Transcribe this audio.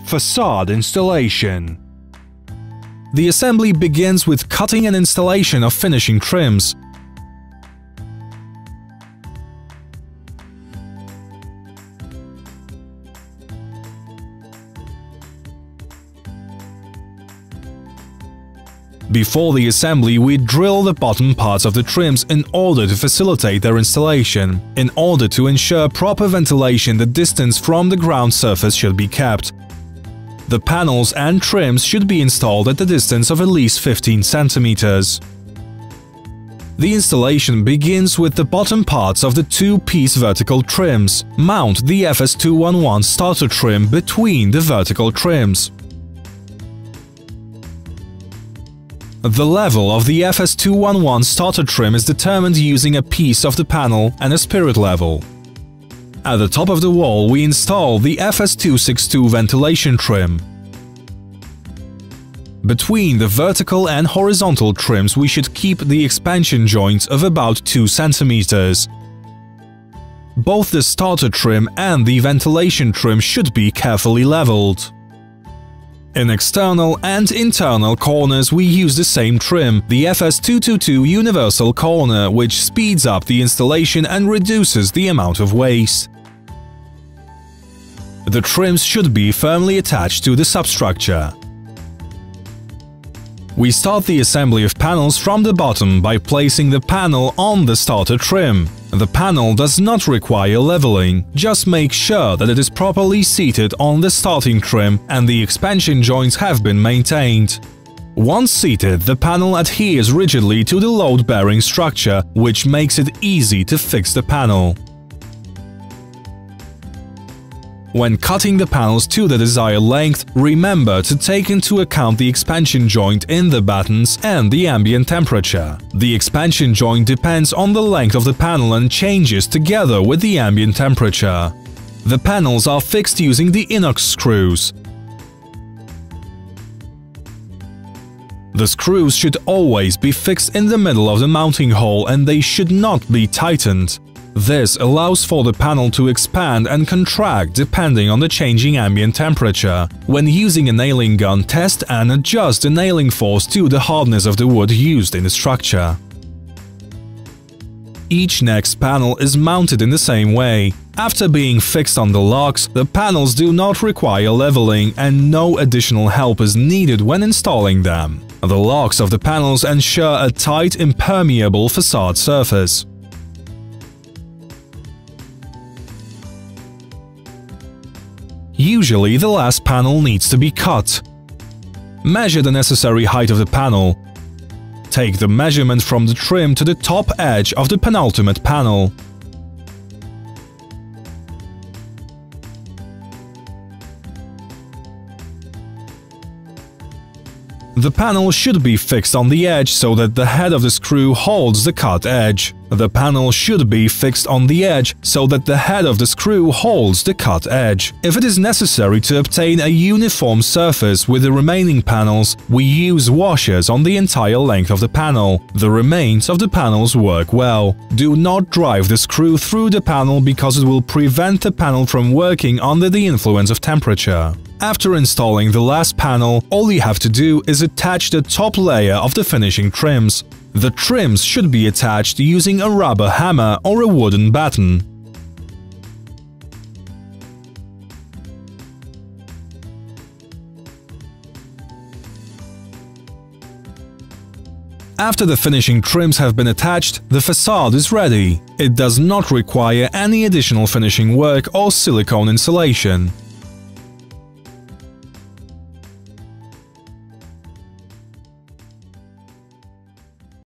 Facade installation. The assembly begins with cutting and installation of finishing trims. Before the assembly, we drill the bottom parts of the trims in order to facilitate their installation. In order to ensure proper ventilation, the distance from the ground surface should be kept. The panels and trims should be installed at a distance of at least 15 centimeters. The installation begins with the bottom parts of the two-piece vertical trims. Mount the FS211 starter trim between the vertical trims. The level of the FS211 starter trim is determined using a piece of the panel and a spirit level. At the top of the wall, we install the FS262 ventilation trim. Between the vertical and horizontal trims, we should keep the expansion joints of about 2 centimeters. Both the starter trim and the ventilation trim should be carefully leveled. In external and internal corners, we use the same trim, the FS222 Universal Corner, which speeds up the installation and reduces the amount of waste. The trims should be firmly attached to the substructure. We start the assembly of panels from the bottom by placing the panel on the starter trim. The panel does not require leveling, just make sure that it is properly seated on the starting trim and the expansion joints have been maintained. Once seated, the panel adheres rigidly to the load-bearing structure, which makes it easy to fix the panel. When cutting the panels to the desired length, remember to take into account the expansion joint in the battens and the ambient temperature. The expansion joint depends on the length of the panel and changes together with the ambient temperature. The panels are fixed using the inox screws. The screws should always be fixed in the middle of the mounting hole and they should not be tightened. This allows for the panel to expand and contract depending on the changing ambient temperature. When using a nailing gun, test and adjust the nailing force to the hardness of the wood used in the structure. Each next panel is mounted in the same way. After being fixed on the locks, the panels do not require leveling and no additional help is needed when installing them. The locks of the panels ensure a tight, impermeable facade surface. Usually, the last panel needs to be cut. Measure the necessary height of the panel. Take the measurement from the trim to the top edge of the penultimate panel. The panel should be fixed on the edge so that the head of the screw holds the cut edge. The panel should be fixed on the edge so that the head of the screw holds the cut edge. If it is necessary to obtain a uniform surface with the remaining panels, we use washers on the entire length of the panel. The remains of the panels work well. Do not drive the screw through the panel because it will prevent the panel from working under the influence of temperature. After installing the last panel, all you have to do is attach the top layer of the finishing trims. The trims should be attached using a rubber hammer or a wooden batten. After the finishing trims have been attached, the facade is ready. It does not require any additional finishing work or silicone insulation.